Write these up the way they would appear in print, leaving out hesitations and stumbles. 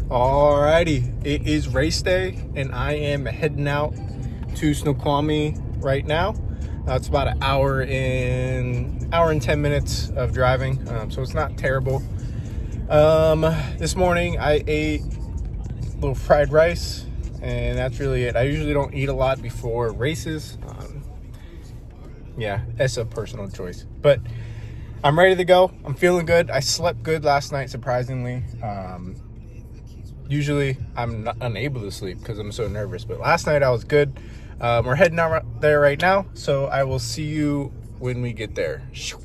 Alrighty, it is race day, and I am heading out to Snoqualmie right now. It's about an hour and 10 minutes of driving, so it's not terrible. This morning I ate a little fried rice, and that's really it. I usually don't eat a lot before races. Yeah, it's a personal choice, but I'm ready to go. I'm feeling good. I slept good last night, surprisingly. Usually I'm not unable to sleep because I'm so nervous, but last night I was good. We're heading out there right now, so I will see you when we get there. So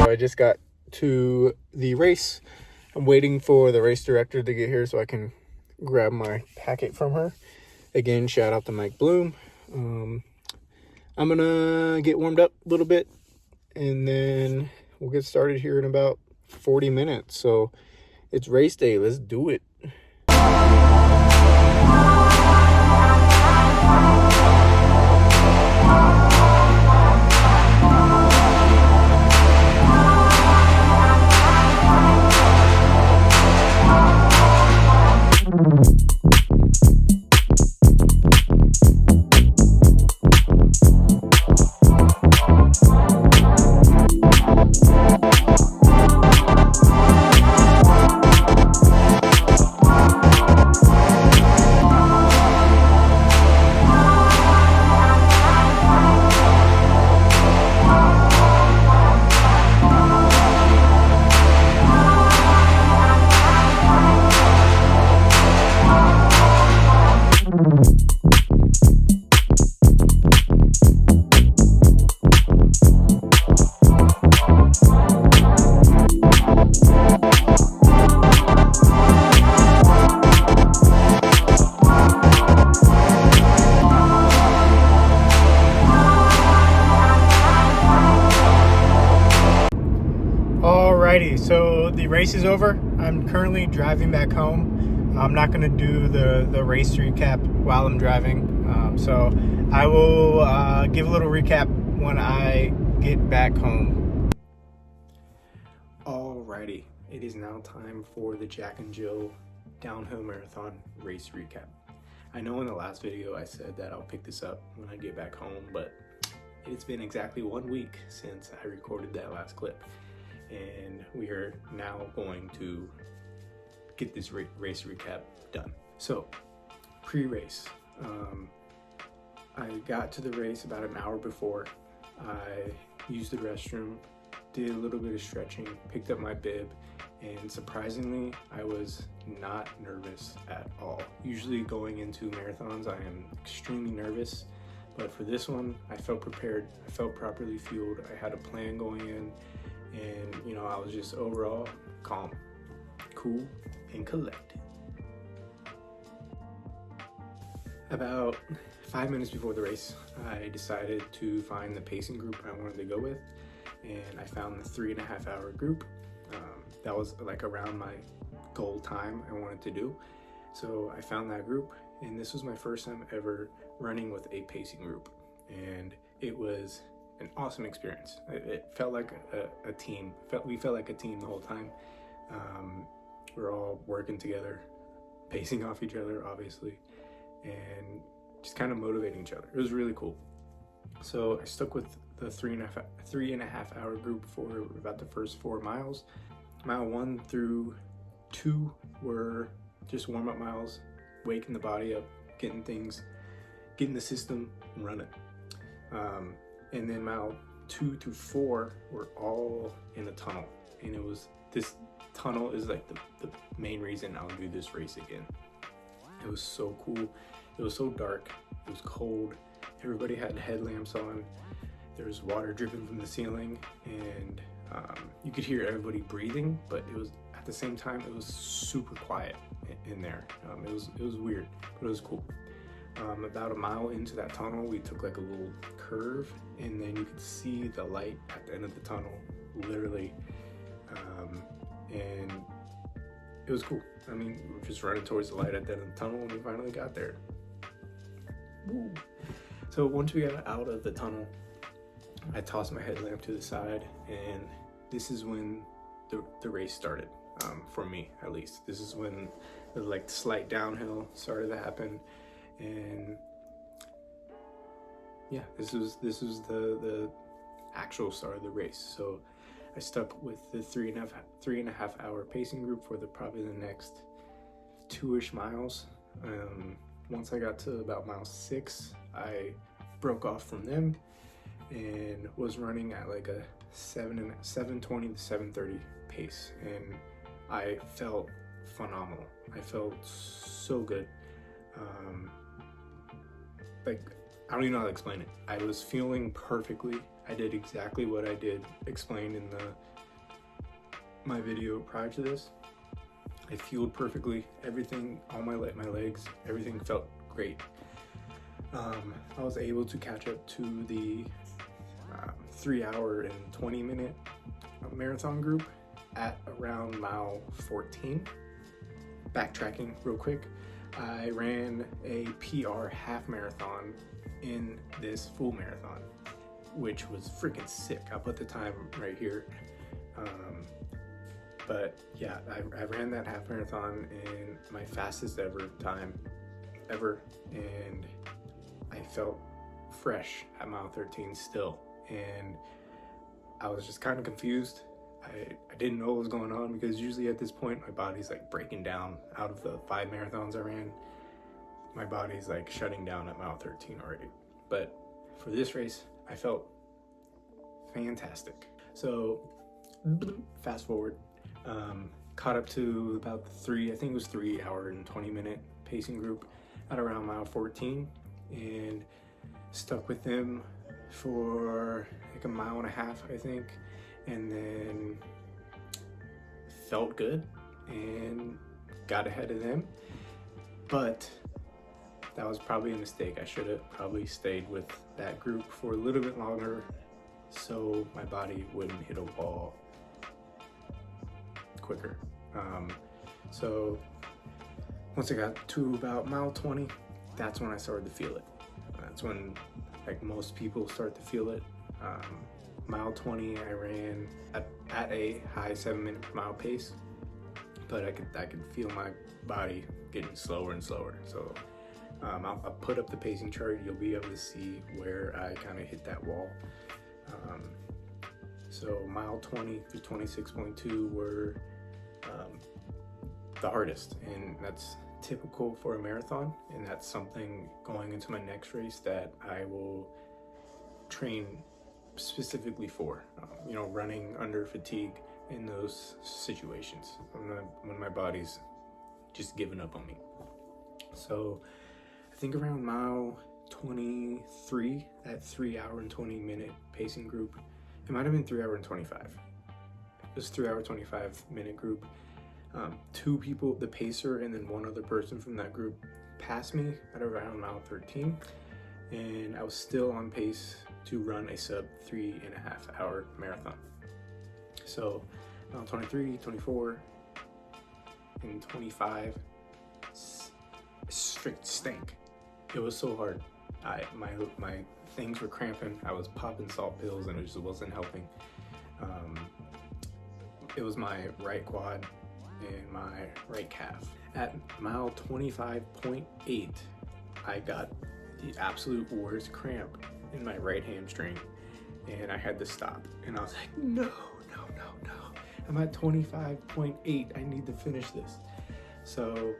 I just got to the race. I'm waiting for the race director to get here so I can grab my packet from her. Again, shout out to Mike Bloom. I'm gonna get warmed up a little bit, and then we'll get started here in about 40 minutes. So it's race day. Let's do it. Alrighty, so the race is over. I'm currently driving back home. I'm not going to do the race recap while I'm driving. So I will give a little recap when I get back home. Alrighty, it is now time for the Jack and Jill Downhill Marathon race recap. I know in the last video I said that I'll pick this up when I get back home, but it's been exactly 1 week since I recorded that last clip. And we are now going to get this race recap done. So, pre-race, I got to the race about an hour before. I used the restroom, did a little bit of stretching, picked up my bib, and surprisingly, I was not nervous at all. Usually going into marathons, I am extremely nervous, but for this one, I felt prepared. I felt properly fueled. I had a plan going in. And, I was just overall calm, cool, and collected. About 5 minutes before the race, I decided to find the pacing group I wanted to go with. And I found the 3.5 hour group. That was like around my goal time I wanted to do. So I found that group, and this was my first time ever running with a pacing group. And it was an awesome experience. It felt like a team. We felt like a team the whole time. We're all working together, pacing off each other, obviously, and just kind of motivating each other. It was really cool. So I stuck with the 3.5 hour group for about the first 4 miles. Mile 1 through 2 were just warm-up miles, waking the body up, getting the system running. And then mile 2 through 4 were all in a tunnel. And this tunnel is like the main reason I'll do this race again. It was so cool. It was so dark. It was cold. Everybody had headlamps on. There was water dripping from the ceiling, and you could hear everybody breathing, but it was at the same time, it was super quiet in there. It was weird, but it was cool. About a mile into that tunnel, we took like a little curve, and then you could see the light at the end of the tunnel, literally. And it was cool. I mean, we were just running towards the light at the end of the tunnel, and we finally got there. Woo. So once we got out of the tunnel, I tossed my headlamp to the side, and this is when the race started, for me at least. This is when the like slight downhill started to happen, and yeah, this was the actual start of the race. So I stuck with the three and a half hour pacing group for probably the next 2-ish miles. Once I got to about mile 6, I broke off from them and was running at like a 7:20 to 7:30 pace, and I felt phenomenal. I felt so good. Like, I don't even know how to explain it. I was feeling perfectly. I did exactly what I did explained in my video prior to this. I fueled perfectly. Everything, all my legs, everything felt great. I was able to catch up to the 3 hour and 20 minute marathon group at around mile 14. Backtracking real quick, I ran a PR half marathon in this full marathon, which was freaking sick. I'll put the time right here. But yeah, I ran that half marathon in my fastest ever time ever, and I felt fresh at mile 13 still, and I was just kind of confused. I didn't know what was going on, because usually at this point my body's like breaking down. Out of the 5 marathons I ran, my body's like shutting down at mile 13 already. But for this race, I felt fantastic. So fast forward, caught up to about I think it was 3 hour and 20 minute pacing group at around mile 14, and stuck with them for like a mile and a half, I think, and then felt good and got ahead of them. But that was probably a mistake. I should have probably stayed with that group for a little bit longer so my body wouldn't hit a wall quicker. So once I got to about mile 20, that's when I started to feel it. That's when, like, most people start to feel it. Mile 20, I ran at a high 7-minute per mile pace, but I could feel my body getting slower and slower. So I'll put up the pacing chart. You'll be able to see where I kind of hit that wall. So mile 20 through 26.2 were the hardest, and that's typical for a marathon, and that's something going into my next race that I will train specifically for, running under fatigue in those situations when my body's just giving up on me. So I think around mile 23, that 3 hour and 20 minute pacing group, it might have been 3 hour and 25. It was 3 hour 25 minute group. 2 people, the pacer and then one other person from that group, passed me at around mile 13, and I was still on pace to run a sub 3.5 hour marathon. So mile 23, 24, and 25 strict stank. It was so hard. My things were cramping. I was popping salt pills and it just wasn't helping. It was my right quad and my right calf. At mile 25.8, I got the absolute worst cramp in my right hamstring, and I had to stop. And I was like, no. I'm at 25.8. I need to finish this. So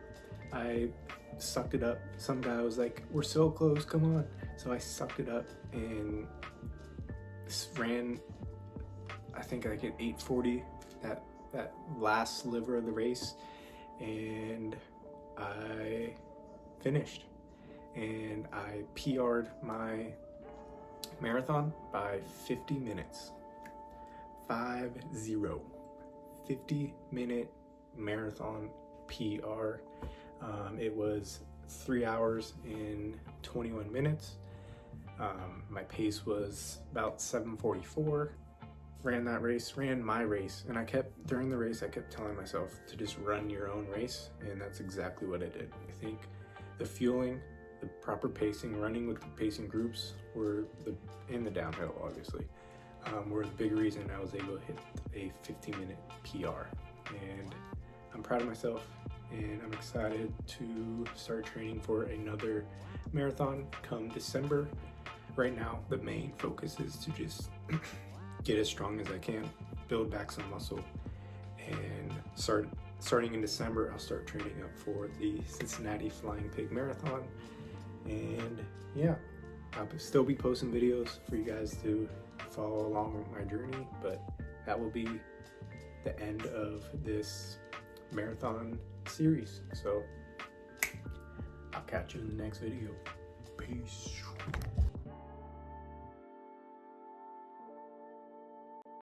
I sucked it up. Some guy was like, we're so close, come on. So I sucked it up and ran, I think like at 8:40, that last sliver of the race, and I finished. And I PR'd my marathon by 50 minutes. 50-minute marathon PR. It was 3 hours and 21 minutes. My pace was about 7:44. Ran my race, and during the race I kept telling myself to just run your own race, and that's exactly what I did. I think the fueling, the proper pacing, running with the pacing groups in the downhill, obviously, were the big reason I was able to hit a 15-minute PR. And I'm proud of myself, and I'm excited to start training for another marathon come December. Right now, the main focus is to just get as strong as I can, build back some muscle, and starting in December, I'll start training up for the Cincinnati Flying Pig Marathon. And yeah, I'll still be posting videos for you guys to follow along with my journey, but that will be the end of this marathon series. So I'll catch you in the next video. Peace.